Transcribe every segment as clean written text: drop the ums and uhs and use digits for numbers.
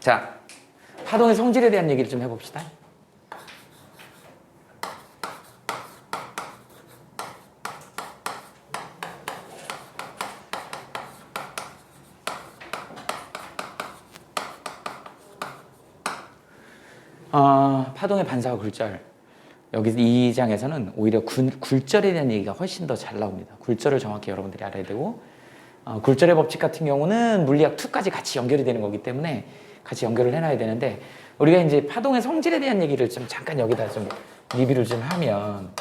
자, 파동의 성질에 대한 얘기를 좀 해봅시다. 파동의 반사와 굴절. 여기 이 장에서는 오히려 굴절에 대한 얘기가 훨씬 더 잘 나옵니다. 굴절을 정확히 여러분들이 알아야 되고, 굴절의 법칙 같은 경우는 물리학 2까지 같이 연결이 되는 거기 때문에 같이 연결을 해놔야 되는데, 우리가 이제 파동의 성질에 대한 얘기를 좀 잠깐 여기다 좀 리뷰를 좀 하면,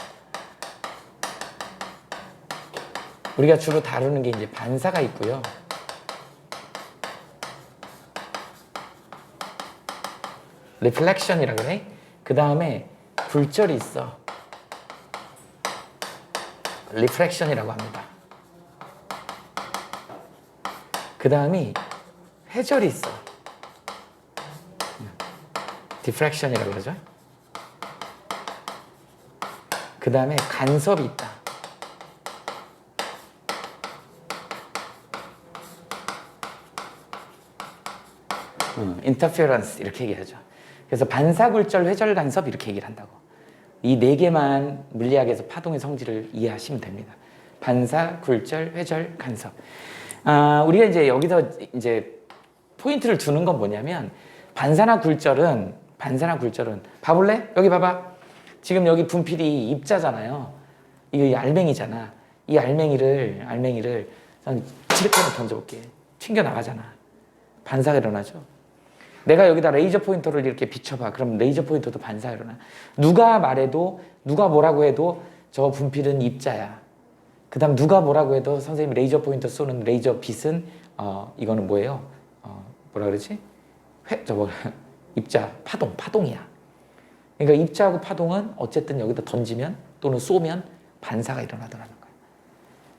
우리가 주로 다루는 게 이제 반사가 있고요. 리플렉션이라 그래. 그 다음에 굴절이 있어. 리프렉션이라고 합니다. 그 다음이 회절이 있어. 디프렉션이라고 그러죠. 그 다음에 간섭이 있다. 인터페런스 이렇게 얘기하죠. 그래서 반사, 굴절, 회절, 간섭 이렇게 얘기를 한다고. 이 네 개만 물리학에서 파동의 성질을 이해하시면 됩니다. 반사, 굴절, 회절, 간섭. 우리가 이제 여기서 이제 포인트를 두는 건 뭐냐면, 반사나 굴절은 봐볼래? 여기 봐봐. 지금 여기 분필이 입자잖아요. 이거 알맹이잖아. 이 알맹이를 칠흑해서 던져볼게. 튕겨 나가잖아. 반사가 일어나죠. 내가 여기다 레이저 포인터를 이렇게 비춰봐. 그럼 레이저 포인터도 반사가 일어나. 누가 말해도, 누가 뭐라고 해도 저 분필은 입자야. 그 다음 누가 뭐라고 해도 선생님이 레이저 포인터 쏘는 레이저 빛은 이거는 뭐예요? 뭐라 그러지? 입자, 파동이야. 그러니까 입자하고 파동은 어쨌든 여기다 던지면 또는 쏘면 반사가 일어나더라는 거야.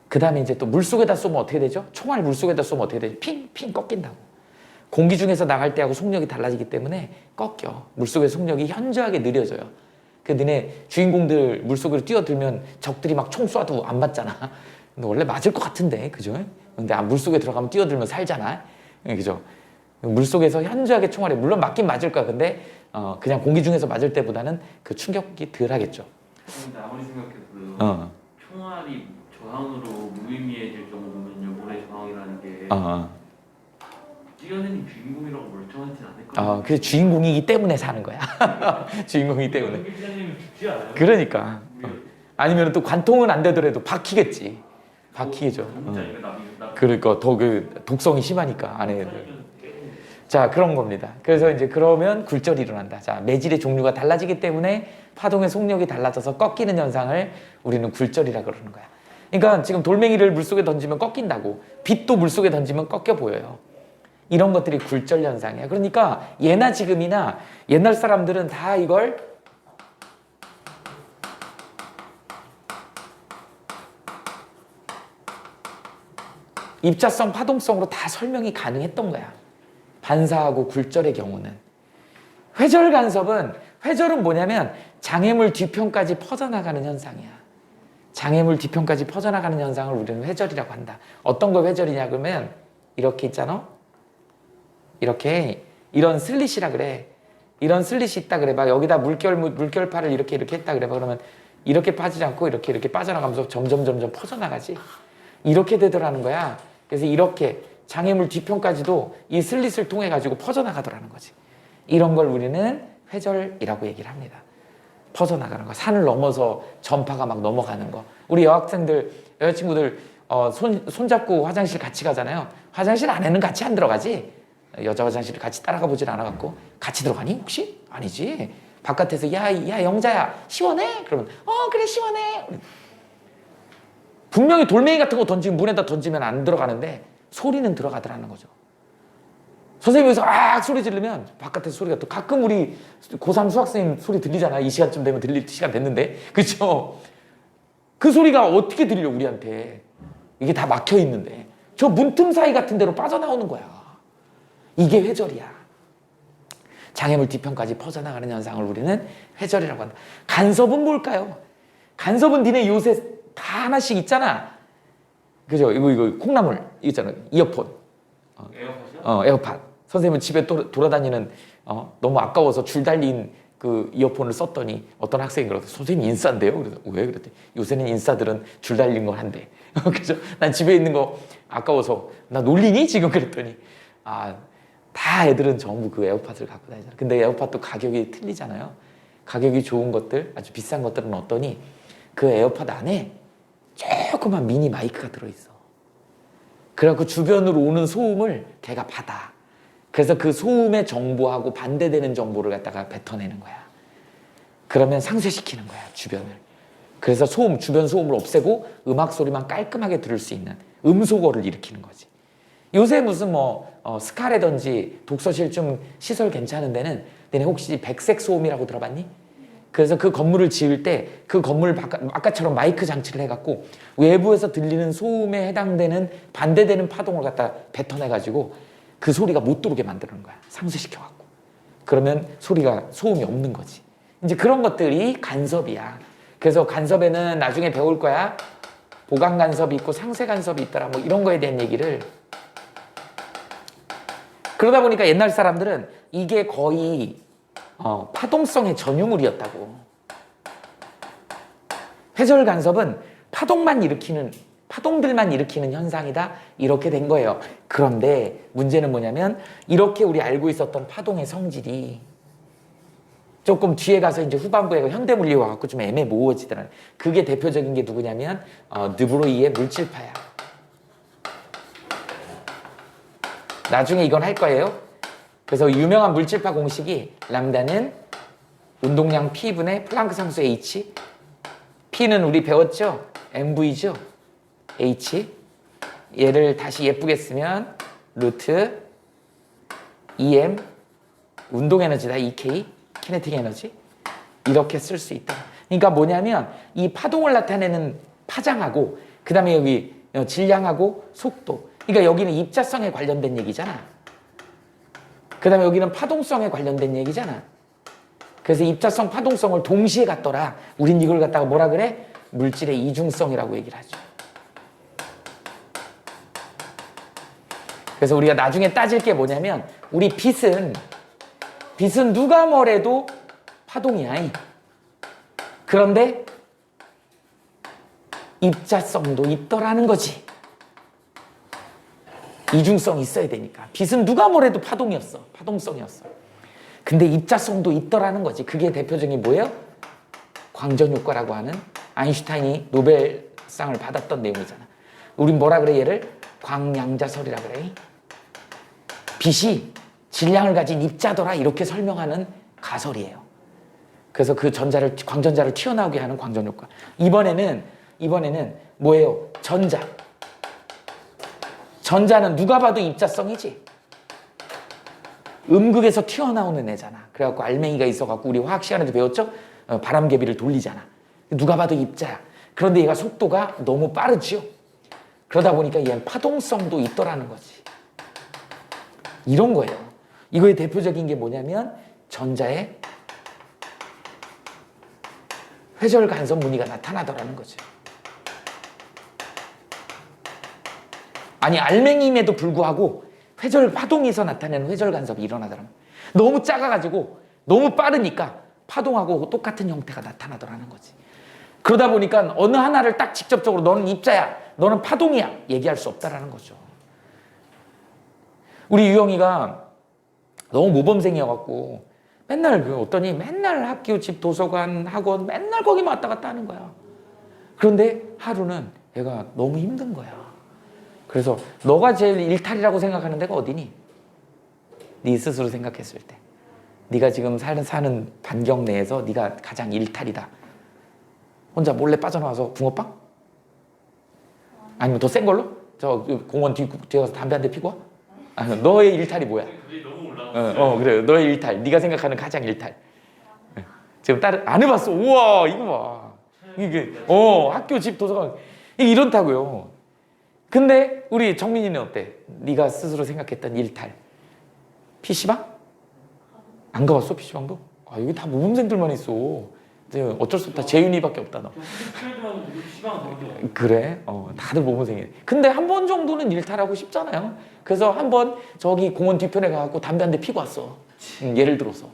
그 다음에 이제 또 물속에다 쏘면 어떻게 되죠? 총알 물속에다 쏘면 어떻게 되죠? 핑 꺾인다고. 공기 중에서 나갈 때하고 속력이 달라지기 때문에 꺾여. 물속의 속력이 현저하게 느려져요. 그 너네 주인공들 물속으로 뛰어들면 적들이 막 총 쏴도 안 맞잖아. 근데 원래 맞을 것 같은데, 그죠? 근데 물속에 들어가면 뛰어들면 살잖아. 그죠? 물속에서 현저하게 총알이 물론 맞긴 맞을 거야. 근데 그냥 공기 중에서 맞을 때보다는 그 충격이 덜 하겠죠. 근데 아무리 생각해도 총알이 저항으로 무의미해질 정도면요, 모래 저항이라는 게 뛰어내린 주인공이라고 멀쩡하진 않을 거예요. 그 주인공이기 때문에 사는 거야. 주인공이기 때문에. 기자님은 죽지 않아요? 그러니까. 아니면 또 관통은 안 되더라도 박히겠지. 박히죠. 그러니까 더 그 독성이 심하니까 안에. 자, 그런 겁니다. 그래서 이제 그러면 굴절이 일어난다. 자, 매질의 종류가 달라지기 때문에 파동의 속력이 달라져서 꺾이는 현상을 우리는 굴절이라 그러는 거야. 그러니까 지금 돌멩이를 물속에 던지면 꺾인다고. 빛도 물속에 던지면 꺾여 보여요. 이런 것들이 굴절 현상이야. 그러니까 예나 지금이나 옛날 사람들은 다 이걸 입자성, 파동성으로 다 설명이 가능했던 거야. 반사하고 굴절의 경우는. 회절 간섭은, 회절은 뭐냐면 장애물 뒤편까지 퍼져나가는 현상이야. 장애물 뒤편까지 퍼져나가는 현상을 우리는 회절이라고 한다. 어떤 걸 회절이냐 그러면 이렇게 있잖아. 이렇게 이런 슬릿이라 그래. 이런 슬릿이 있다 그래 봐. 여기다 물결파를 이렇게 했다 그래 봐. 그러면 이렇게 빠지지 않고 이렇게 빠져나가면서 점점 퍼져나가지. 이렇게 되더라는 거야. 그래서 이렇게 장애물 뒤편까지도 이 슬릿을 통해 가지고 퍼져나가더라는 거지. 이런 걸 우리는 회절이라고 얘기를 합니다. 퍼져나가는 거. 산을 넘어서 전파가 막 넘어가는 거. 우리 여자친구들 손잡고 화장실 같이 가잖아요. 화장실 안에는 같이 안 들어가지. 여자 화장실 같이 따라가 보질 않아갖고 같이 들어가니 혹시? 아니지. 바깥에서 야 영자야 시원해? 그러면 그래 시원해. 분명히 돌멩이 같은 거 던지면 문에다 던지면 안 들어가는데 소리는 들어가더라는 거죠. 선생님이 여기서 소리 지르면 바깥에서 소리가 또 가끔 우리 고3 수학생님 소리 들리잖아. 이 시간쯤 되면 들릴 시간 됐는데 그렇죠? 그 소리가 어떻게 들려 우리한테. 이게 다 막혀 있는데 저 문틈 사이 같은 데로 빠져나오는 거야. 이게 회절이야. 장애물 뒤편까지 퍼져나가는 현상을 우리는 회절이라고 한다. 간섭은 뭘까요? 간섭은 니네 요새 다 하나씩 있잖아. 그죠? 이거 콩나물 있잖아. 이어폰. 에어팟이요? 에어팟. 선생님은 집에 돌아다니는 너무 아까워서 줄 달린 그 이어폰을 썼더니 어떤 학생이 그러더라고요. 선생님 인싸인데요? 그래서 왜 그랬더니 요새는 인싸들은 줄 달린 걸 한대. 그래서 난 집에 있는 거 아까워서 나 놀리니? 지금 그랬더니 다 애들은 전부 그 에어팟을 갖고 다니잖아. 근데 에어팟도 가격이 틀리잖아요. 가격이 좋은 것들, 아주 비싼 것들은 어떠니 그 에어팟 안에 조그만 미니 마이크가 들어있어. 그래갖고 주변으로 오는 소음을 걔가 받아. 그래서 그 소음의 정보하고 반대되는 정보를 갖다가 뱉어내는 거야. 그러면 상쇄시키는 거야, 주변을. 그래서 주변 소음을 없애고 음악 소리만 깔끔하게 들을 수 있는 음소거를 일으키는 거지. 요새 무슨 스카라든지 독서실좀 시설 괜찮은 데는 너네 혹시 백색 소음이라고 들어봤니? 그래서 그 건물을 지을 때 그 건물 아까처럼 마이크 장치를 해갖고 외부에서 들리는 소음에 해당되는 반대되는 파동을 갖다 뱉어내가지고 그 소리가 못 들어오게 만드는 거야. 상쇄시켜갖고. 그러면 소음이 없는 거지. 이제 그런 것들이 간섭이야. 그래서 간섭에는 나중에 배울 거야. 보강 간섭이 있고 상쇄 간섭이 있더라. 뭐 이런 거에 대한 얘기를. 그러다 보니까 옛날 사람들은 이게 거의 파동성의 전유물이었다고. 회절 간섭은 파동들만 일으키는 현상이다. 이렇게 된 거예요. 그런데 문제는 뭐냐면 이렇게 우리 알고 있었던 파동의 성질이 조금 뒤에 가서 이제 후반부에 현대물리 와갖고 좀 애매모호해지더라고요. 그게 대표적인 게 누구냐면 드브로이의 물질파야. 나중에 이건 할 거예요. 그래서 유명한 물질파 공식이 람다는 운동량 P분의 플랑크 상수 H. P는 우리 배웠죠? MV죠? H. 얘를 다시 예쁘게 쓰면 루트 EM 운동 에너지다. EK 키네틱 에너지. 이렇게 쓸 수 있다. 그러니까 뭐냐면 이 파동을 나타내는 파장하고 그 다음에 여기 질량하고 속도. 그러니까 여기는 입자성에 관련된 얘기잖아. 그 다음에 여기는 파동성에 관련된 얘기잖아. 그래서 입자성, 파동성을 동시에 갖더라. 우린 이걸 갖다가 뭐라 그래? 물질의 이중성이라고 얘기를 하죠. 그래서 우리가 나중에 따질 게 뭐냐면 우리 빛은 누가 뭐래도 파동이야. 그런데 입자성도 있더라는 거지. 이중성이 있어야 되니까. 빛은 누가 뭐래도 파동성이었어. 근데 입자성도 있더라는 거지. 그게 대표적인 뭐예요? 광전효과라고 하는 아인슈타인이 노벨상을 받았던 내용이잖아. 우린 뭐라 그래 얘를? 광양자설이라 그래. 빛이 질량을 가진 입자더라 이렇게 설명하는 가설이에요. 그래서 그 광전자를 튀어나오게 하는 광전효과. 이번에는 뭐예요? 전자는 누가 봐도 입자성이지. 음극에서 튀어나오는 애잖아. 그래갖고 알맹이가 있어갖고 우리 화학 시간에도 배웠죠? 바람개비를 돌리잖아. 누가 봐도 입자야. 그런데 얘가 속도가 너무 빠르죠. 그러다 보니까 얘는 파동성도 있더라는 거지. 이런 거예요. 이거의 대표적인 게 뭐냐면 전자의 회절 간섭 무늬가 나타나더라는 거죠. 아니 알맹이임에도 불구하고 파동에서 나타내는 회절 간섭이 일어나더라는 거예요. 너무 작아가지고 너무 빠르니까 파동하고 똑같은 형태가 나타나더라는 거지. 그러다 보니까 어느 하나를 딱 직접적으로 너는 입자야, 너는 파동이야 얘기할 수 없다라는 거죠. 우리 유영이가 너무 모범생이어갖고 맨날 맨날 학교, 집, 도서관, 학원 맨날 거기만 왔다 갔다 하는 거야. 그런데 하루는 얘가 너무 힘든 거야. 그래서 너가 제일 일탈이라고 생각하는 데가 어디니? 네 스스로 생각했을 때. 네가 지금 사는 반경 내에서 네가 가장 일탈이다. 혼자 몰래 빠져나와서 붕어빵? 아니면 더 센 걸로? 저 공원 뒤에 가서 담배 한 대 피고 와? 너의 일탈이 뭐야? 그게 너무 올라갔어요. 그래. 너의 일탈. 네가 생각하는 가장 일탈. 지금 안 해봤어. 우와, 이거 봐. 이게 학교, 집, 도서관 이게 이렇다고요. 근데 우리 정민이는 어때? 네가 스스로 생각했던 일탈. PC방? 안 가봤어, PC방도? 여기 다 모범생들만 있어. 어쩔 수 없다. 재윤이밖에 없다 너. 스트레이트만 시간 더 줘. 그래? 다들 모범생이네. 근데 한 번 정도는 일탈하고 싶잖아요. 그래서 한 번 저기 공원 뒤편에 가갖고 담배 한 대 피고 왔어. 예를 들어서.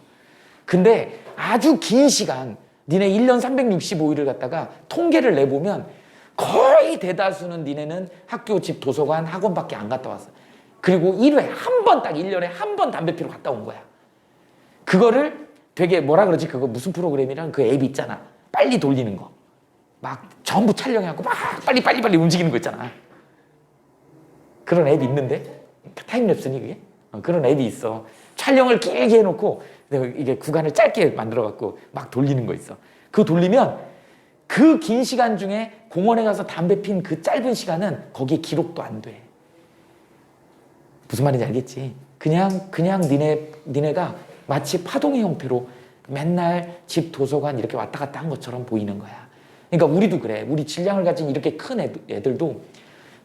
근데 아주 긴 시간, 니네 1년 365일을 갖다가 통계를 내보면 거의 대다수는 니네는 학교, 집, 도서관, 학원밖에 안 갔다 왔어. 그리고 1회 한 번, 딱 1년에 한 번 담배 피러 갔다 온 거야. 그거를 되게 뭐라 그러지? 그거 무슨 프로그램이랑 그 앱 있잖아. 빨리 돌리는 거. 막 전부 촬영해갖고 막 빨리 움직이는 거 있잖아. 그런 앱 있는데? 타임랩스니 그게? 그런 앱이 있어. 촬영을 길게 해놓고 이게 구간을 짧게 만들어갖고 막 돌리는 거 있어. 그거 돌리면 그 긴 시간 중에 공원에 가서 담배 핀 그 짧은 시간은 거기에 기록도 안 돼. 무슨 말인지 알겠지? 그냥 니네가 마치 파동의 형태로 맨날 집, 도서관 이렇게 왔다 갔다 한 것처럼 보이는 거야. 그러니까 우리도 그래. 우리 질량을 가진 이렇게 큰 애들도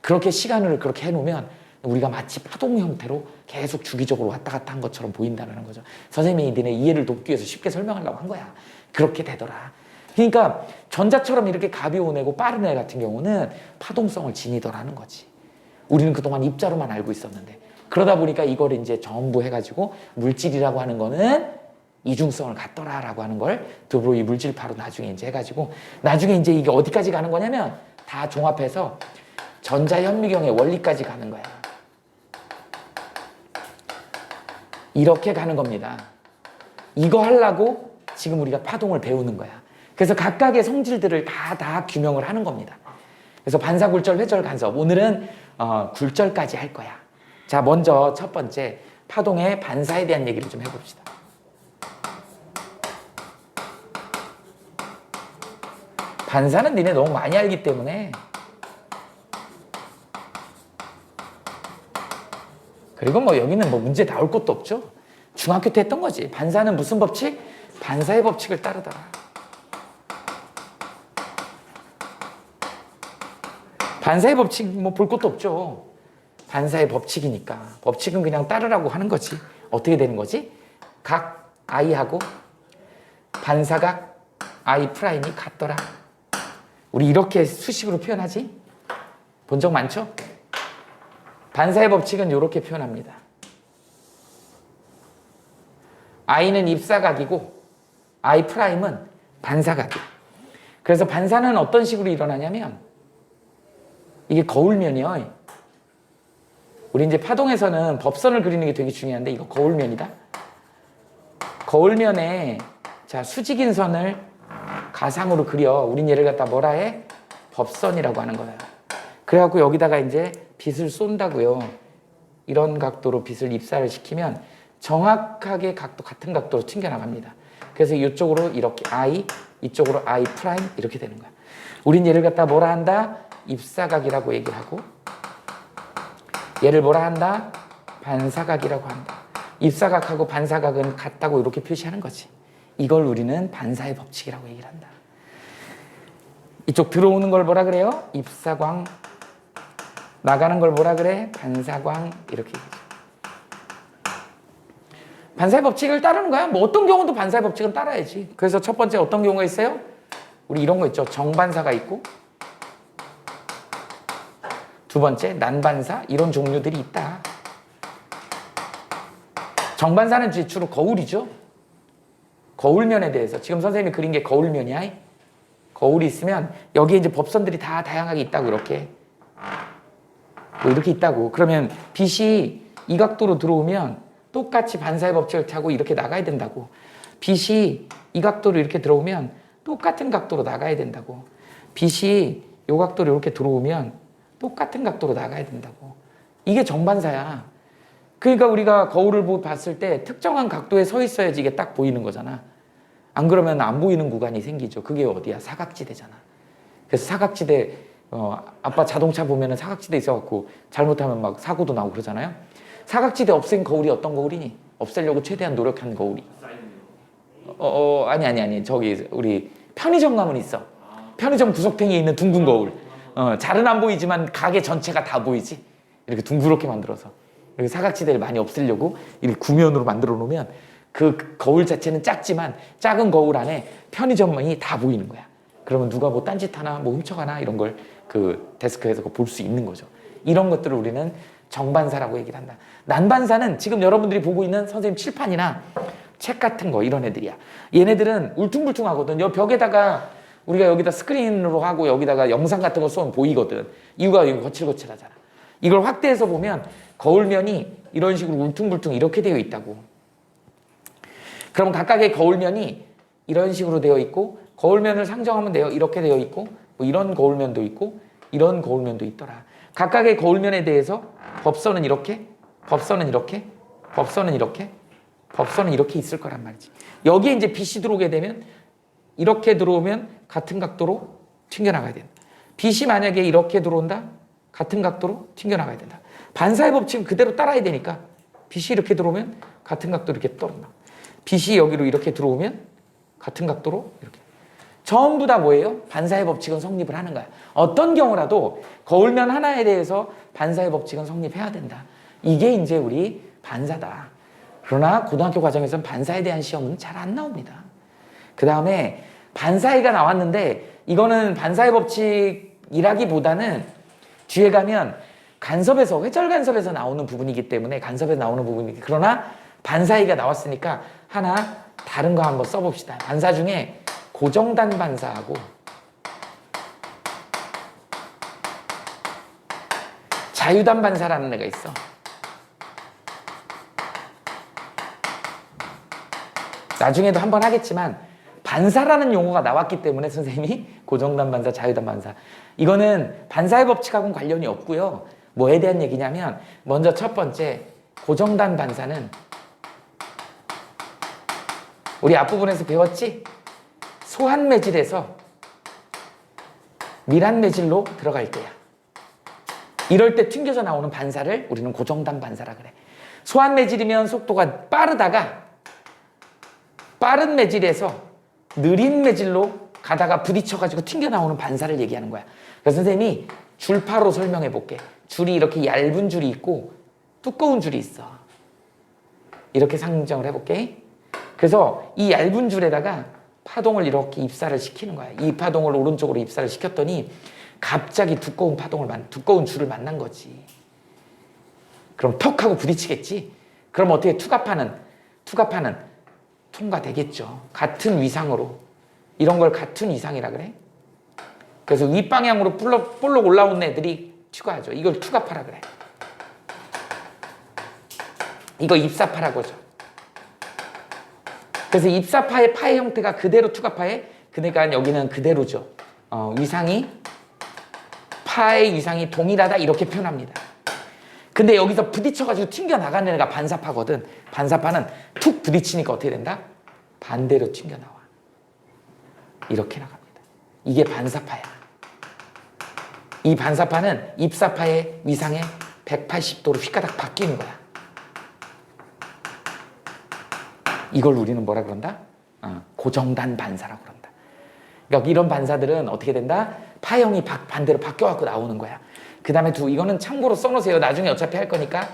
그렇게 시간을 그렇게 해놓으면 우리가 마치 파동 형태로 계속 주기적으로 왔다 갔다 한 것처럼 보인다는 거죠. 선생님이 니네 이해를 돕기 위해서 쉽게 설명하려고 한 거야. 그렇게 되더라. 그러니까 전자처럼 이렇게 가벼운 애고 빠른 애 같은 경우는 파동성을 지니더라는 거지. 우리는 그동안 입자로만 알고 있었는데 그러다 보니까 이걸 이제 전부 해가지고 물질이라고 하는 거는 이중성을 갖더라라고 하는 걸 드브로이 물질파로 나중에 이제 해가지고 나중에 이제 이게 어디까지 가는 거냐면 다 종합해서 전자현미경의 원리까지 가는 거야. 이렇게 가는 겁니다. 이거 하려고 지금 우리가 파동을 배우는 거야. 그래서 각각의 성질들을 다 규명을 하는 겁니다. 그래서 반사, 굴절, 회절, 간섭. 오늘은 굴절까지 할 거야. 자, 먼저 첫 번째 파동의 반사에 대한 얘기를 좀 해봅시다. 반사는 니네 너무 많이 알기 때문에 그리고 뭐 여기는 뭐 문제 나올 것도 없죠. 중학교 때 했던 거지. 반사는 무슨 법칙? 반사의 법칙을 따르더라. 반사의 법칙 뭐 볼 것도 없죠. 반사의 법칙이니까. 법칙은 그냥 따르라고 하는 거지. 어떻게 되는 거지? 각 i하고 반사각 i 프라임이 같더라. 우리 이렇게 수식으로 표현하지? 본 적 많죠? 반사의 법칙은 이렇게 표현합니다. i는 입사각이고 i 프라임은 반사각이야. 그래서 반사는 어떤 식으로 일어나냐면 이게 거울면이요. 우리 이제 파동에서는 법선을 그리는 게 되게 중요한데 이거 거울면이다. 거울면에 자 수직인 선을 가상으로 그려. 우린 얘를 갖다 뭐라 해? 법선이라고 하는 거야. 그래갖고 여기다가 이제 빛을 쏜다고요. 이런 각도로 빛을 입사를 시키면 정확하게 같은 각도로 튕겨나갑니다. 그래서 이쪽으로 이렇게 I, 이쪽으로 I 프라임 이렇게 되는 거야. 우린 얘를 갖다 뭐라 한다? 입사각이라고 얘기를 하고 얘를 뭐라 한다? 반사각이라고 한다. 입사각하고 반사각은 같다고 이렇게 표시하는 거지. 이걸 우리는 반사의 법칙이라고 얘기를 한다. 이쪽 들어오는 걸 뭐라 그래요? 입사광. 나가는 걸 뭐라 그래? 반사광. 이렇게 얘기하죠. 반사의 법칙을 따르는 거야. 뭐 어떤 경우도 반사의 법칙은 따라야지. 그래서 첫 번째 어떤 경우가 있어요? 우리 이런 거 있죠. 정반사가 있고 두 번째 난반사 이런 종류들이 있다. 정반사는 주로 거울이죠. 거울면에 대해서 지금 선생님이 그린 게 거울면이야. 거울이 있으면 여기에 이제 법선들이 다 다양하게 있다고 이렇게 뭐 이렇게 있다고. 그러면 빛이 이 각도로 들어오면 똑같이 반사의 법칙을 타고 이렇게 나가야 된다고. 빛이 이 각도로 이렇게 들어오면 똑같은 각도로 나가야 된다고. 빛이 이 각도로 이렇게 들어오면 똑같은 각도로 나가야 된다고. 이게 정반사야. 그러니까 우리가 거울을 봤을 때 특정한 각도에 서 있어야지 이게 딱 보이는 거잖아. 안 그러면 안 보이는 구간이 생기죠. 그게 어디야? 사각지대잖아. 그래서 사각지대 아빠 자동차 보면은 사각지대 있어갖고 잘못하면 막 사고도 나고 그러잖아요. 사각지대 없앤 거울이 어떤 거울이니? 없애려고 최대한 노력한 거울이. 아니. 저기 우리 편의점 가면 있어. 편의점 구석탱이에 있는 둥근 거울. 잘은 안 보이지만 가게 전체가 다 보이지. 이렇게 둥그렇게 만들어서. 이렇게 사각지대를 많이 없애려고 이렇게 구면으로 만들어 놓으면 그 거울 자체는 작지만 작은 거울 안에 편의점이 다 보이는 거야. 그러면 누가 뭐 딴짓하나 뭐 훔쳐가나 이런 걸 그 데스크에서 볼 수 있는 거죠. 이런 것들을 우리는 정반사라고 얘기를 한다. 난반사는 지금 여러분들이 보고 있는 선생님 칠판이나 책 같은 거 이런 애들이야. 얘네들은 울퉁불퉁하거든. 요 벽에다가 우리가 여기다 스크린으로 하고 여기다가 영상 같은 거 쏘면 보이거든. 이유가 이거 거칠거칠하잖아. 이걸 확대해서 보면 거울면이 이런 식으로 울퉁불퉁 이렇게 되어 있다고. 그럼 각각의 거울면이 이런 식으로 되어 있고 거울면을 상정하면 돼요. 이렇게 되어 있고 뭐 이런 거울면도 있고 이런 거울면도 있더라. 각각의 거울면에 대해서 법선은 이렇게, 법선은 이렇게, 법선은 이렇게, 법선은 이렇게 있을 거란 말이지. 여기에 이제 빛이 들어오게 되면 이렇게 들어오면 같은 각도로 튕겨나가야 된다. 빛이 만약에 이렇게 들어온다? 같은 각도로 튕겨나가야 된다. 반사의 법칙은 그대로 따라야 되니까 빛이 이렇게 들어오면 같은 각도로 이렇게 떨어진다. 빛이 여기로 이렇게 들어오면 같은 각도로 이렇게. 전부 다 뭐예요? 반사의 법칙은 성립을 하는 거야. 어떤 경우라도 거울면 하나에 대해서 반사의 법칙은 성립해야 된다. 이게 이제 우리 반사다. 그러나 고등학교 과정에서는 반사에 대한 시험은 잘 안 나옵니다. 그 다음에 반사회가 나왔는데 이거는 반사의 법칙이라기보다는 뒤에 가면 간섭에서 회절 간섭에서 나오는 부분이기 때문에 간섭에서 나오는 부분이기 그러나 반사회가 나왔으니까 하나 다른 거 한번 써봅시다. 반사 중에 고정단 반사하고 자유단 반사라는 애가 있어. 나중에도 한번 하겠지만 반사라는 용어가 나왔기 때문에 선생님이 고정단 반사, 자유단 반사. 이거는 반사의 법칙하고는 관련이 없고요. 뭐에 대한 얘기냐면 먼저 첫 번째 고정단 반사는 우리 앞부분에서 배웠지? 소한 매질에서 밀한 매질로 들어갈 때야. 이럴 때 튕겨져 나오는 반사를 우리는 고정단 반사라 그래. 소한 매질이면 속도가 빠르다가 빠른 매질에서 느린 매질로 가다가 부딪혀가지고 튕겨나오는 반사를 얘기하는 거야. 그래서 선생님이 줄파로 설명해 볼게. 줄이 이렇게 얇은 줄이 있고 두꺼운 줄이 있어. 이렇게 상정을 해볼게. 그래서 이 얇은 줄에다가 파동을 이렇게 입사를 시키는 거야. 이 파동을 오른쪽으로 입사를 시켰더니 갑자기 두꺼운 두꺼운 줄을 만난 거지. 그럼 턱 하고 부딪히겠지? 그럼 어떻게 투과파는 통과되겠죠. 같은 위상으로. 이런 걸 같은 위상이라 그래. 그래서 윗방향으로 볼록 올라온 애들이 투과하죠. 이걸 투과파라 그래. 이거 입사파라고 하죠. 그래서 입사파의 파의 형태가 그대로 투과파에, 그러니까 여기는 그대로죠. 파의 위상이 동일하다 이렇게 표현합니다. 근데 여기서 부딪혀가지고 튕겨나가는 애가 반사파거든. 반사파는 툭 부딪히니까 어떻게 된다? 반대로 튕겨나와. 이렇게 나갑니다. 이게 반사파야. 이 반사파는 입사파의 위상에 180도로 휘가닥 바뀌는 거야. 이걸 우리는 뭐라 그런다? 고정단 반사라고 그런다. 그러니까 이런 반사들은 어떻게 된다? 파형이 반대로 바뀌어갖고 나오는 거야. 그 다음에 이거는 참고로 써놓으세요. 나중에 어차피 할 거니까.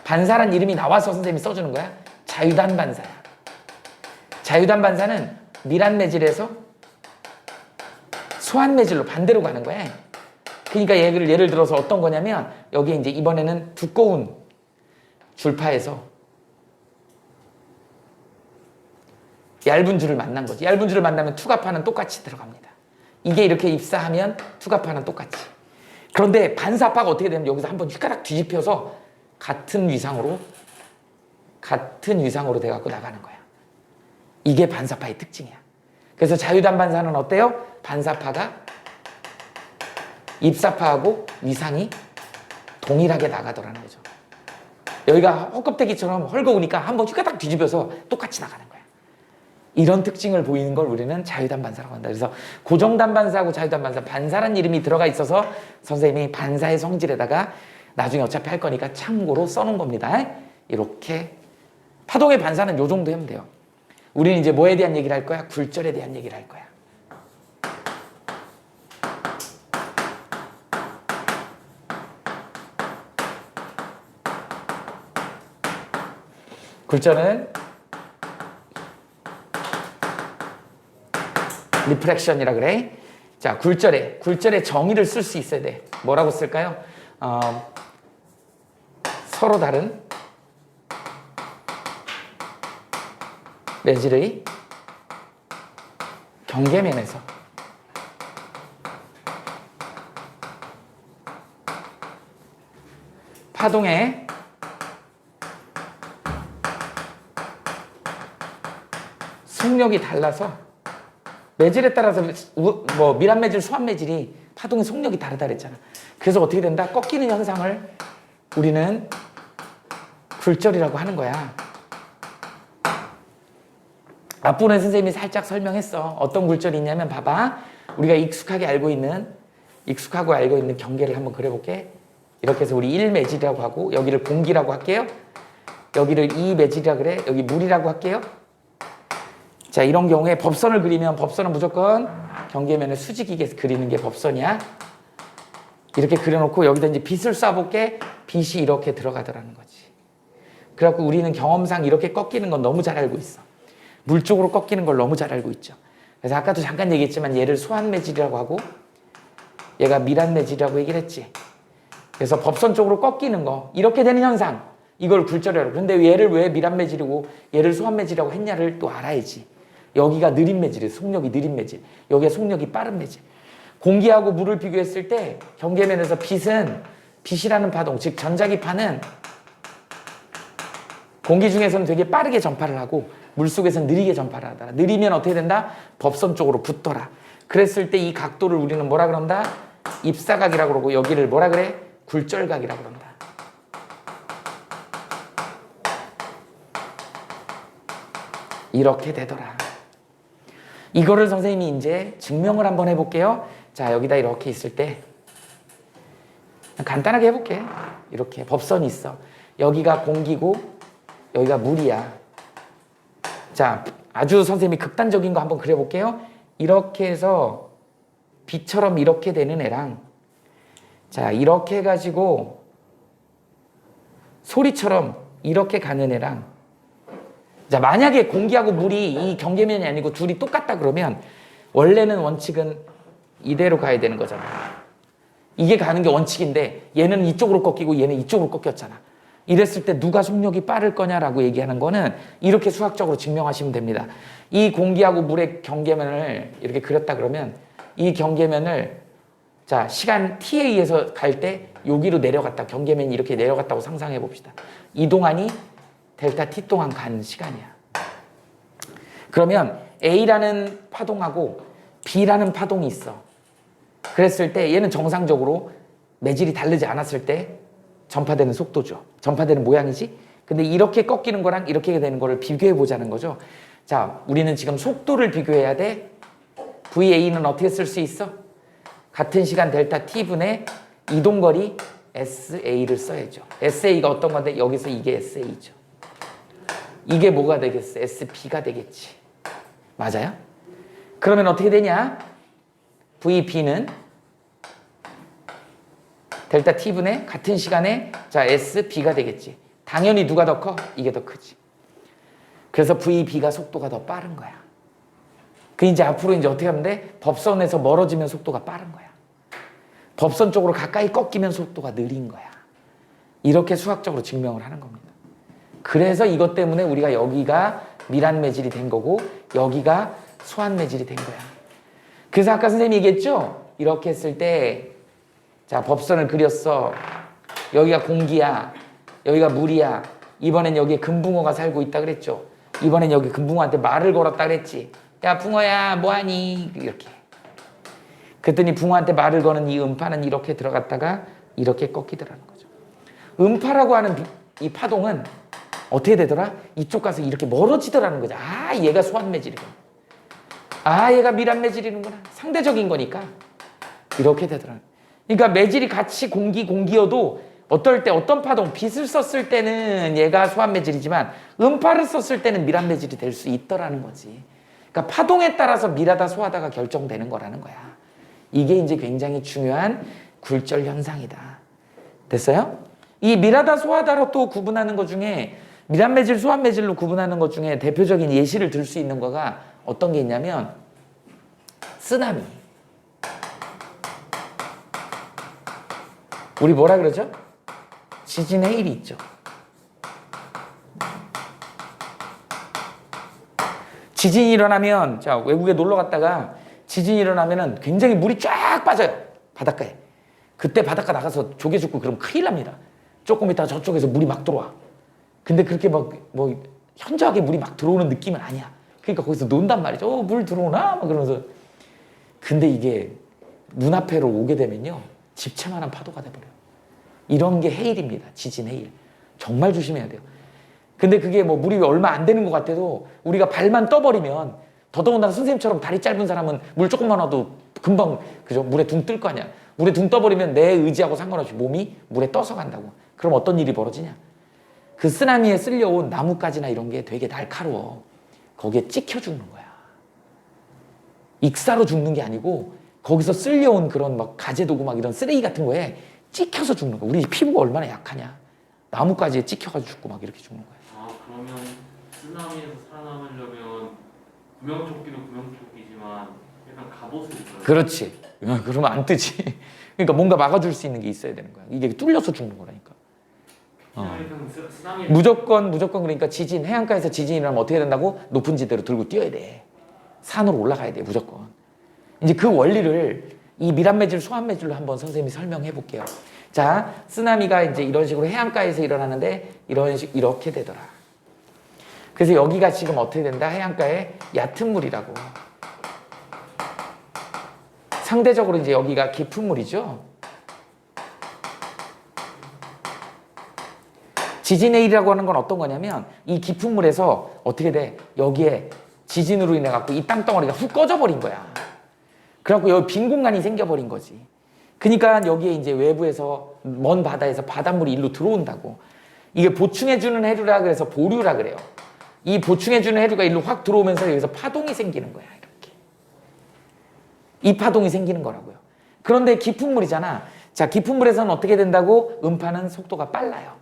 반사란 이름이 나와서 선생님이 써주는 거야. 자유단 반사야. 자유단 반사는 밀한 매질에서 소한 매질로 반대로 가는 거야. 그러니까 예를 들어서 어떤 거냐면 여기 이제 이번에는 두꺼운 줄파에서 얇은 줄을 만난 거지. 얇은 줄을 만나면 투과파는 똑같이 들어갑니다. 이게 이렇게 입사하면 투과파는 똑같이. 그런데 반사파가 어떻게 되면 여기서 한번 휘가닥 뒤집혀서 같은 위상으로 돼갖고 나가는 거야. 이게 반사파의 특징이야. 그래서 자유단 반사는 어때요? 반사파가 입사파하고 위상이 동일하게 나가더라는 거죠. 여기가 헛껍데기처럼 헐거우니까 한번 휘가닥 뒤집어서 똑같이 나가는 거야. 이런 특징을 보이는 걸 우리는 자유단 반사라고 한다. 그래서 고정단 반사하고 자유단 반사, 반사란 이름이 들어가 있어서 선생님이 반사의 성질에다가 나중에 어차피 할 거니까 참고로 써놓은 겁니다. 이렇게 파동의 반사는 요 정도 하면 돼요. 우리는 이제 뭐에 대한 얘기를 할 거야? 굴절에 대한 얘기를 할 거야. 굴절은 리프렉션이라 그래. 자, 굴절의 정의를 쓸 수 있어야 돼. 뭐라고 쓸까요? 서로 다른 매질의 경계면에서 파동의 속력이 달라서 매질에 따라서 뭐 밀합 매질, 수합 매질이 파동의 속력이 다르다 그랬잖아. 그래서 어떻게 된다? 꺾이는 현상을 우리는 굴절이라고 하는 거야. 앞부분에 선생님이 살짝 설명했어. 어떤 굴절이 있냐면 봐봐. 우리가 익숙하고 알고 있는 경계를 한번 그려볼게. 이렇게 해서 우리 1매질이라고 하고 여기를 공기라고 할게요. 여기를 2매질이라고 그래. 여기 물이라고 할게요. 자, 이런 경우에 법선을 그리면 법선은 무조건 경계면에 수직이게 그리는 게 법선이야. 이렇게 그려놓고 여기다 이제 빛을 쏴볼게. 빛이 이렇게 들어가더라는 거지. 그래갖고 우리는 경험상 이렇게 꺾이는 건 너무 잘 알고 있어. 물 쪽으로 꺾이는 걸 너무 잘 알고 있죠. 그래서 아까도 잠깐 얘기했지만 얘를 소한 매질이라고 하고 얘가 밀한 매질이라고 얘기를 했지. 그래서 법선 쪽으로 꺾이는 거, 이렇게 되는 현상, 이걸 굴절이라고. 그런데 얘를 왜 밀한 매질이고 얘를 소한 매질이라고 했냐를 또 알아야지. 여기가 느린 매질이에요. 속력이 느린 매질. 여기가 속력이 빠른 매질. 공기하고 물을 비교했을 때 경계면에서 빛이라는 파동, 즉 전자기파는 공기 중에서는 되게 빠르게 전파를 하고 물속에서는 느리게 전파를 하더라. 느리면 어떻게 된다? 법선 쪽으로 붙더라. 그랬을 때 이 각도를 우리는 뭐라 그런다? 입사각이라고 그러고 여기를 뭐라 그래? 굴절각이라고 그런다. 이렇게 되더라. 이거를 선생님이 이제 증명을 한번 해볼게요. 자, 여기다 이렇게 있을 때 간단하게 해볼게. 이렇게 법선이 있어. 여기가 공기고 여기가 물이야. 자, 아주 선생님이 극단적인 거 한번 그려볼게요. 이렇게 해서 빛처럼 이렇게 되는 애랑, 자, 이렇게 해가지고 소리처럼 이렇게 가는 애랑, 자, 만약에 공기하고 물이 이 경계면이 아니고 둘이 똑같다 그러면 원래는 원칙은 이대로 가야 되는 거잖아. 이게 가는 게 원칙인데 얘는 이쪽으로 꺾이고 얘는 이쪽으로 꺾였잖아. 이랬을 때 누가 속력이 빠를 거냐라고 얘기하는 거는 이렇게 수학적으로 증명하시면 됩니다. 이 공기하고 물의 경계면을 이렇게 그렸다 그러면 이 경계면을, 자, 시간 t에 의해서 갈 때 여기로 내려갔다, 경계면이 이렇게 내려갔다고 상상해 봅시다. 이 동안이 델타 t 동안 간 시간이야. 그러면 A라는 파동하고 B라는 파동이 있어. 그랬을 때 얘는 정상적으로 매질이 다르지 않았을 때 전파되는 속도죠. 전파되는 모양이지. 근데 이렇게 꺾이는 거랑 이렇게 되는 거를 비교해 보자는 거죠. 자, 우리는 지금 속도를 비교해야 돼. VA는 어떻게 쓸 수 있어? 같은 시간 델타 T분의 이동거리 SA를 써야죠. SA가 어떤 건데 여기서 이게 SA죠. 이게 뭐가 되겠어? SB가 되겠지. 맞아요? 그러면 어떻게 되냐? VB는 델타 T분의 같은 시간에, 자, SB가 되겠지. 당연히 누가 더 커? 이게 더 크지. 그래서 VB가 속도가 더 빠른 거야. 그 이제 앞으로 이제 어떻게 하면 돼? 법선에서 멀어지면 속도가 빠른 거야. 법선 쪽으로 가까이 꺾이면 속도가 느린 거야. 이렇게 수학적으로 증명을 하는 겁니다. 그래서 이것 때문에 우리가 여기가 밀한 매질이 된 거고 여기가 소한 매질이 된 거야. 그래서 아까 선생님이 얘기했죠? 이렇게 했을 때, 자, 법선을 그렸어. 여기가 공기야. 여기가 물이야. 이번엔 여기에 금붕어가 살고 있다 그랬죠? 이번엔 여기 금붕어한테 말을 걸었다 그랬지? 야, 붕어야, 뭐하니? 이렇게. 그랬더니 붕어한테 말을 거는 이 음파는 이렇게 들어갔다가 이렇게 꺾이더라는 거죠. 음파라고 하는 이 파동은 어떻게 되더라? 이쪽 가서 이렇게 멀어지더라는 거죠. 아, 얘가 소한 매질이구나. 아, 얘가 밀한 매질이는구나. 상대적인 거니까 이렇게 되더라. 그러니까 매질이 같이 공기여도 어떨 때 어떤 파동, 빛을 썼을 때는 얘가 소한 매질이지만 음파를 썼을 때는 밀한 매질이 될 수 있더라는 거지. 그러니까 파동에 따라서 밀하다 소하다가 결정되는 거라는 거야. 이게 이제 굉장히 중요한 굴절 현상이다. 됐어요? 이 밀하다 소하다로 또 구분하는 것 중에, 밀한 매질, 소한 매질로 구분하는 것 중에 대표적인 예시를 들 수 있는 거가 어떤 게 있냐면, 쓰나미. 우리 뭐라 그러죠? 지진 해일이 있죠. 지진이 일어나면, 자, 외국에 놀러 갔다가 지진이 일어나면은 굉장히 물이 쫙 빠져요. 바닷가에. 그때 바닷가 나가서 조개 죽고 그러면 큰일 납니다. 조금 있다가 저쪽에서 물이 막 들어와. 근데 그렇게 막, 현저하게 물이 막 들어오는 느낌은 아니야. 그러니까 거기서 논단 말이죠. 물 들어오나? 막 그러면서. 근데 이게 눈앞에로 오게 되면요. 집채만한 파도가 돼버려요. 이런 게 해일입니다. 지진 해일. 정말 조심해야 돼요. 근데 그게 뭐 물이 얼마 안 되는 것 같아도 우리가 발만 떠버리면, 더더군다나 선생님처럼 다리 짧은 사람은 물 조금만 와도 금방, 그죠? 물에 둥 뜰 거 아니야. 물에 둥 떠버리면 내 의지하고 상관없이 몸이 물에 떠서 간다고. 그럼 어떤 일이 벌어지냐? 그 쓰나미에 쓸려온 나뭇가지나 이런 게 되게 날카로워. 거기에 찍혀 죽는 거야. 익사로 죽는 게 아니고 거기서 쓸려온 그런 막 가재도구 막 이런 쓰레기 같은 거에 찍혀서 죽는 거야. 우리 피부가 얼마나 약하냐. 나뭇가지에 찍혀가지고 죽고 막 이렇게 죽는 거야. 아, 그러면 쓰나미에서 살아남으려면 구명조끼도 구명조끼지만 약간 갑옷을 입어요. 그렇지. 그러면 안 뜨지. 그러니까 뭔가 막아줄 수 있는 게 있어야 되는 거야. 이게 뚫려서 죽는 거라니까. 쓰나미 무조건 그러니까 지진, 해안가에서 지진이 일어나면 어떻게 된다고? 높은 지대로 들고 뛰어야 돼. 산으로 올라가야 돼, 무조건. 이제 그 원리를 이 밀합매질, 소합매질로 한번 선생님이 설명해 볼게요. 자, 쓰나미가 이제 이런 식으로 해안가에서 일어나는데 이렇게 되더라. 그래서 여기가 지금 어떻게 된다? 해안가에 얕은 물이라고. 상대적으로 이제 여기가 깊은 물이죠. 지진해일이라고 하는 건 어떤 거냐면 이 깊은 물에서 어떻게 돼? 여기에 지진으로 인해 갖고 이 땅덩어리가 훅 꺼져버린 거야. 그래갖고 여기 빈 공간이 생겨버린 거지. 그러니까 여기에 이제 외부에서 먼 바다에서 바닷물이 일로 들어온다고. 이게 보충해주는 해류라 그래서 보류라 그래요. 이 보충해주는 해류가 일로 확 들어오면서 여기서 파동이 생기는 거야. 이렇게. 이 파동이 생기는 거라고요. 그런데 깊은 물이잖아. 자, 깊은 물에서는 어떻게 된다고? 음파는 속도가 빨라요.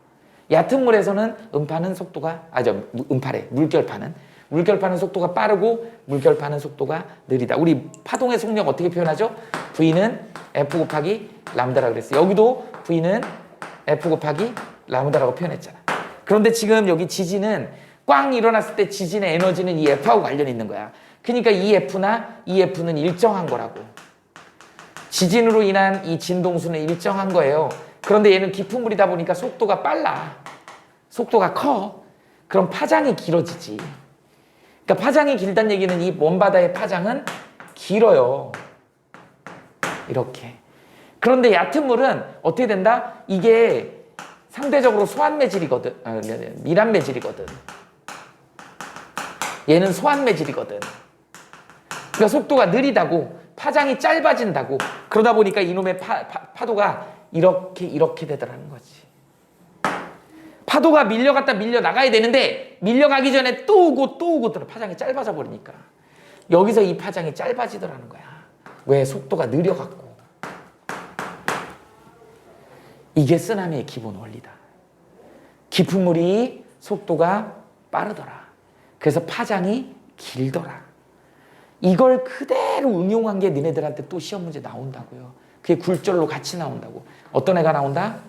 얕은 물에서는 음파는 속도가, 물결파는 속도가 빠르고 물결파는 속도가 느리다. 우리 파동의 속력 어떻게 표현하죠? V는 F 곱하기 람다라 그랬어요. 여기도 V는 F 곱하기 람다라고 표현했잖아. 그런데 지금 여기 지진은 꽝 일어났을 때 지진의 에너지는 이 F하고 관련이 있는 거야. 그러니까 이 F나 이 F는 일정한 거라고. 지진으로 인한 이 진동수는 일정한 거예요. 그런데 얘는 깊은 물이다 보니까 속도가 빨라. 속도가 커. 그럼 파장이 길어지지. 그러니까 파장이 길다는 얘기는 이 먼바다의 파장은 길어요. 이렇게. 그런데 얕은 물은 어떻게 된다? 이게 상대적으로 소환매질이거든. 밀합매질이거든. 얘는 소환매질이거든. 그러니까 속도가 느리다고, 파장이 짧아진다고. 그러다 보니까 이놈의 파도가 이렇게 되더라는 거지. 파도가 밀려갔다 밀려나가야 되는데 밀려가기 전에 또 오고 파장이 짧아져 버리니까 여기서 이 파장이 짧아지더라는 거야. 왜? 속도가 느려갖고. 이게 쓰나미의 기본 원리다. 깊은 물이 속도가 빠르더라. 그래서 파장이 길더라. 이걸 그대로 응용한 게 너네들한테 또 시험 문제 나온다고요. 그게 굴절로 같이 나온다고. 어떤 애가 나온다?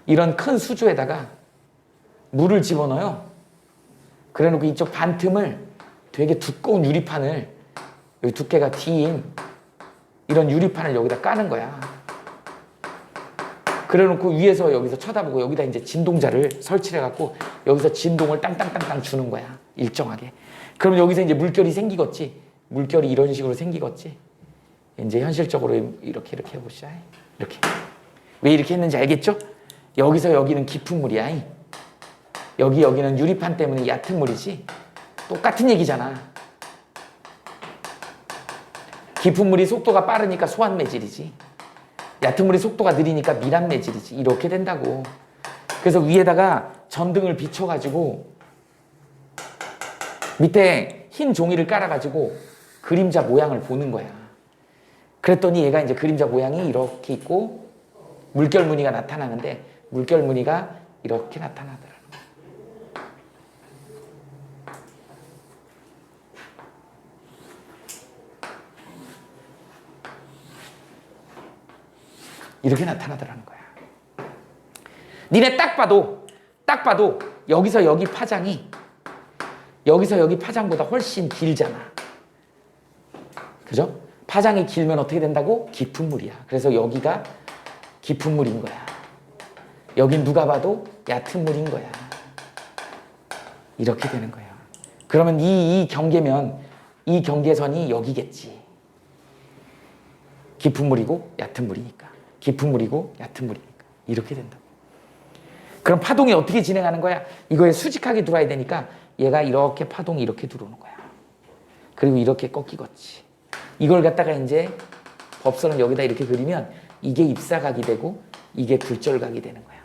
이런 큰 수조에다가 물을 집어넣어요. 그래 놓고 이쪽 반틈을 되게 두꺼운 유리판을, 여기 두께가 D인 이런 유리판을 여기다 까는 거야. 그래 놓고 위에서 여기서 쳐다보고 여기다 이제 진동자를 설치해 갖고 여기서 진동을 땅땅땅땅 주는 거야. 일정하게. 그럼 여기서 이제 물결이 생기겠지. 물결이 이런 식으로 생기겠지. 이제 현실적으로 이렇게 해보시자. 이렇게. 왜 이렇게 했는지 알겠죠? 여기서 여기는 깊은 물이야. 여기는 유리판 때문에 얕은 물이지. 똑같은 얘기잖아. 깊은 물이 속도가 빠르니까 소환매질이지. 얕은 물이 속도가 느리니까 밀합매질이지. 이렇게 된다고. 그래서 위에다가 전등을 비춰가지고 밑에 흰 종이를 깔아가지고 그림자 모양을 보는 거야. 그랬더니 얘가 이제 그림자 모양이 이렇게 있고 물결 무늬가 나타나는데 물결 무늬가 이렇게 나타나더라는 거야. 이렇게 나타나더라는 거야. 니네 딱 봐도 여기서 여기 파장이 여기서 여기 파장보다 훨씬 길잖아. 그죠? 파장이 길면 어떻게 된다고? 깊은 물이야. 그래서 여기가 깊은 물인 거야. 여긴 누가 봐도 얕은 물인 거야. 이렇게 되는 거야. 그러면 이 경계면 이 경계선이 여기겠지. 깊은 물이고 얕은 물이니까. 깊은 물이고 얕은 물이니까. 이렇게 된다고. 그럼 파동이 어떻게 진행하는 거야? 이거에 수직하게 들어와야 되니까 얘가 이렇게 파동이 이렇게 들어오는 거야. 그리고 이렇게 꺾이겠지. 이걸 갖다가 이제 법선을 여기다 이렇게 그리면 이게 입사각이 되고 이게 굴절각이 되는 거야.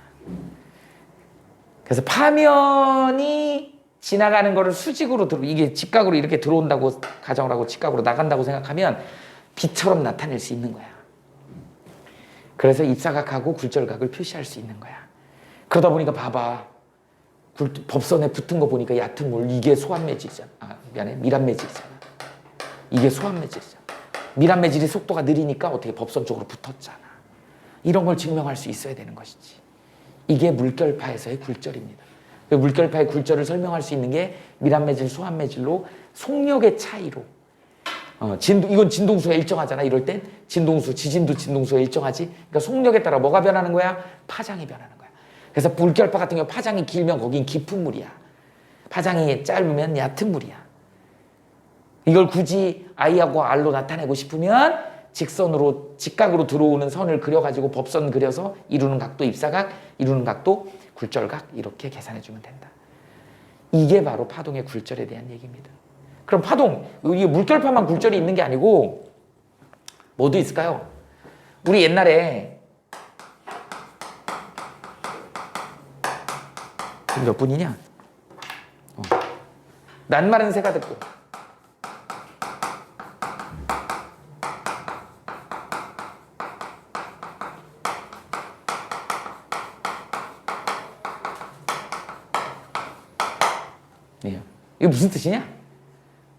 그래서 파면이 지나가는 거를 수직으로 이게 직각으로 이렇게 들어온다고 가정을 하고 직각으로 나간다고 생각하면 비처럼 나타낼 수 있는 거야. 그래서 입사각하고 굴절각을 표시할 수 있는 거야. 그러다 보니까 봐봐. 법선에 붙은 거 보니까 얕은 물, 이게 소환매질이잖아. 밀합매질이잖아. 이게 소환매질이잖아. 밀합매질이 속도가 느리니까 어떻게 법선 쪽으로 붙었잖아. 이런 걸 증명할 수 있어야 되는 것이지. 이게 물결파에서의 굴절입니다. 물결파의 굴절을 설명할 수 있는 게 밀합매질, 소환매질로 속력의 차이로. 이건 진동수가 일정하잖아. 이럴 땐 진동수, 지진도 진동수가 일정하지. 그러니까 속력에 따라 뭐가 변하는 거야? 파장이 변하는 거야. 그래서 물결파 같은 경우 파장이 길면 거긴 깊은 물이야. 파장이 짧으면 얕은 물이야. 이걸 굳이 I하고 R로 나타내고 싶으면 직선으로 직각으로 들어오는 선을 그려가지고 법선 그려서 이루는 각도 입사각, 이루는 각도 굴절각 이렇게 계산해주면 된다. 이게 바로 파동의 굴절에 대한 얘기입니다. 그럼 파동, 이게 물결파만 굴절이 있는 게 아니고 뭐도 있을까요? 우리 옛날에 몇 분이냐? 낱말은 새가 듣고 네. 이거 무슨 뜻이냐?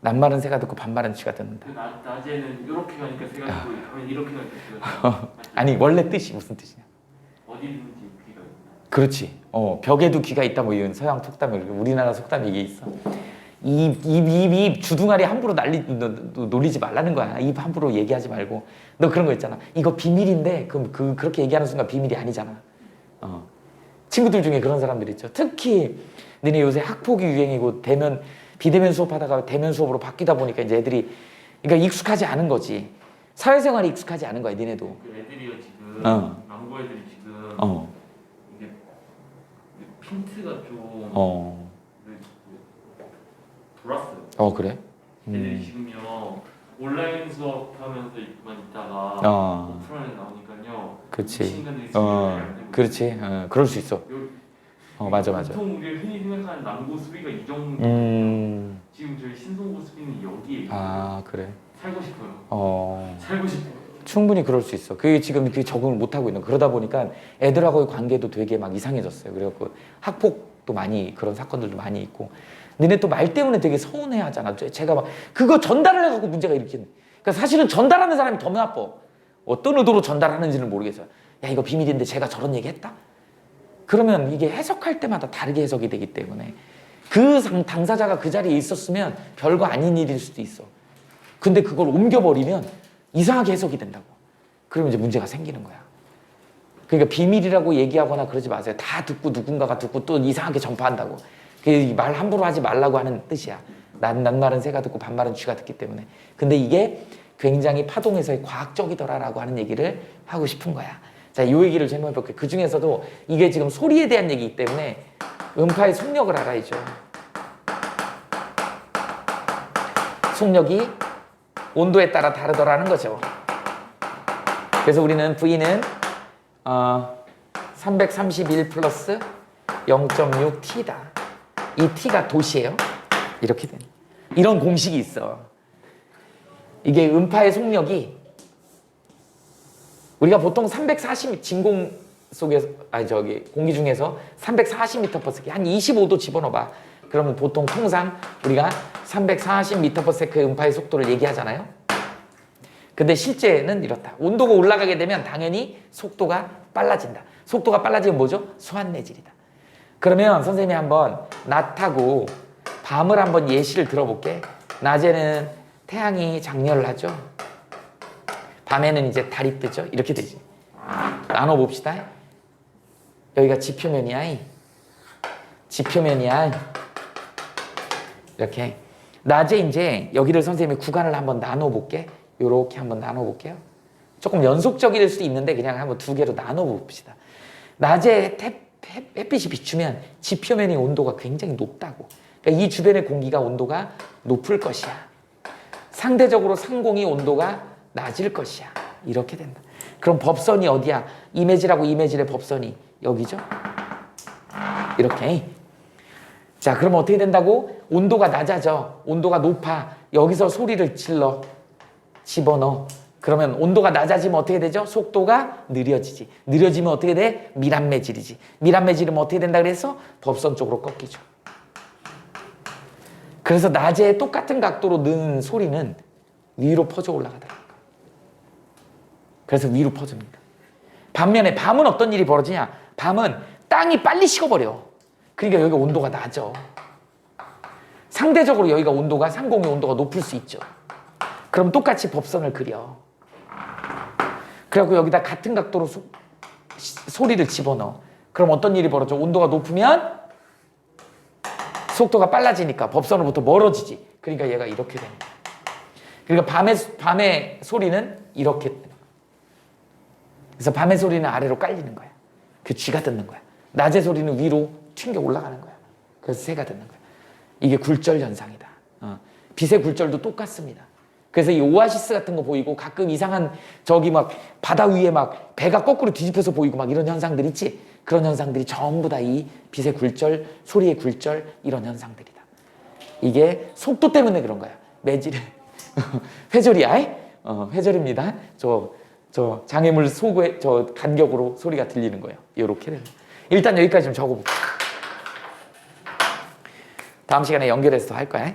낱말은 새가 듣고 반말은 쥐가 듣는다. 낮에는 이렇게 가니까 새가 듣고 밤에는 이렇게 가니까 쥐가 듣는다. 아니 원래 뜻이 무슨 뜻이냐? 어디 있는지 귀가 있다. 그렇지. 벽에도 귀가 있다 뭐 이런 서양 속담이 우리나라 속담이 이게 있어. 입 주둥아리 함부로 놀리지 말라는 거야. 입 함부로 얘기하지 말고. 너 그런 거 있잖아. 이거 비밀인데 그럼 그렇게 얘기하는 순간 비밀이 아니잖아. 친구들 중에 그런 사람들 있죠. 특히 너네 요새 학폭이 유행이고 비대면 수업하다가 대면 수업으로 바뀌다 보니까 이제 애들이 그러니까 익숙하지 않은 거지. 사회생활이 익숙하지 않은 거야, 니네도. 애들이요 지금 망고 애들이 지금 이게 핀트가 좀 돌았어요. 그래? 애들이 지금요 온라인 수업하면서만 있다가 오프라인 나오니까요. 그렇지. 그렇지. 그럴 수 있어. 맞아. 보통 우리가 흔히 생각하는 남고 수비가 이 정도. 지금 저희 신송고 수비는 여기에. 그래. 살고 싶어요. 살고 싶어요. 충분히 그럴 수 있어. 그게 지금 적응을 못 하고 있는. 그러다 보니까 애들하고의 관계도 되게 막 이상해졌어요. 그래갖고 학폭도 많이 그런 사건들도 많이 있고. 너네 또 말 때문에 되게 서운해하잖아. 제가 막 그거 전달을 해갖고 문제가 일으키는. 그러니까 사실은 전달하는 사람이 더 나빠. 어떤 의도로 전달하는지는 모르겠어요. 야 이거 비밀인데 제가 저런 얘기했다? 그러면 이게 해석할 때마다 다르게 해석이 되기 때문에 그 당사자가 그 자리에 있었으면 별거 아닌 일일 수도 있어. 근데 그걸 옮겨버리면 이상하게 해석이 된다고. 그러면 이제 문제가 생기는 거야. 그러니까 비밀이라고 얘기하거나 그러지 마세요. 다 듣고 누군가가 듣고 또 이상하게 전파한다고. 말 함부로 하지 말라고 하는 뜻이야. 낱말은 새가 듣고 반말은 쥐가 듣기 때문에. 근데 이게 굉장히 파동에서의 과학적이더라라고 하는 얘기를 하고 싶은 거야. 자, 이 얘기를 좀 해볼게요. 그 중에서도 이게 지금 소리에 대한 얘기이기 때문에 음파의 속력을 알아야죠. 속력이 온도에 따라 다르더라는 거죠. 그래서 우리는 V는 331 플러스 0.6 T다. 이 T가 도시예요. 이렇게 된 이런 공식이 있어. 이게 음파의 속력이 우리가 보통 340 진공 속에서 공기 중에서 340m/s 한 25도 집어넣어봐. 그러면 보통 통상 우리가 340m/s의 음파의 속도를 얘기하잖아요. 그 근데 실제는 이렇다. 온도가 올라가게 되면 당연히 속도가 빨라진다. 속도가 빨라지면 뭐죠? 소환내질이다. 그러면 선생님이 한번 낮하고 밤을 한번 예시를 들어볼게. 낮에는 태양이 장렬을 하죠. 밤에는 이제 달이 뜨죠. 이렇게 되지. 나눠봅시다. 여기가 지표면이야. 지표면이야. 이렇게. 낮에 이제 여기를 선생님이 구간을 한번 나눠볼게. 요렇게 한번 나눠볼게요. 조금 연속적일 수도 있는데 그냥 한번 두 개로 나눠봅시다. 낮에 햇빛이 비추면 지표면의 온도가 굉장히 높다고. 그러니까 이 주변의 공기가 온도가 높을 것이야. 상대적으로 상공의 온도가 낮을 것이야. 이렇게 된다. 그럼 법선이 어디야? 이매질하고 이매질의 법선이 여기죠? 이렇게. 자, 그럼 어떻게 된다고? 온도가 낮아져. 온도가 높아. 여기서 소리를 질러. 집어넣어. 그러면 온도가 낮아지면 어떻게 되죠? 속도가 느려지지. 느려지면 어떻게 돼? 밀합매질이지. 밀합매질이면 어떻게 된다 그래서? 법선 쪽으로 꺾이죠. 그래서 낮에 똑같은 각도로 는 소리는 위로 퍼져 올라가더라고요. 그래서 위로 퍼집니다. 반면에 밤은 어떤 일이 벌어지냐? 밤은 땅이 빨리 식어버려. 그러니까 여기가 온도가 낮아. 상대적으로 여기가 온도가 상공의 온도가 높을 수 있죠. 그럼 똑같이 법선을 그려. 그래갖고 여기다 같은 각도로 소리를 집어넣어. 그럼 어떤 일이 벌어져? 온도가 높으면 속도가 빨라지니까 법선으로부터 멀어지지. 그러니까 얘가 이렇게 되는 거야. 그러니까 밤의 소리는 이렇게. 그래서 밤의 소리는 아래로 깔리는 거야. 그 쥐가 듣는 거야. 낮의 소리는 위로 튕겨 올라가는 거야. 그래서 새가 듣는 거야. 이게 굴절 현상이다. 빛의 굴절도 똑같습니다. 그래서 이 오아시스 같은 거 보이고 가끔 이상한 저기 막 바다 위에 막 배가 거꾸로 뒤집혀서 보이고 막 이런 현상들 있지? 그런 현상들이 전부 다 이 빛의 굴절, 소리의 굴절 이런 현상들이다. 이게 속도 때문에 그런 거야. 매질 회절이야. 회절입니다. 저 장애물 소구의 저 간격으로 소리가 들리는 거예요. 이렇게 일단 여기까지 좀 적어볼게요. 다음 시간에 연결해서 할 거야.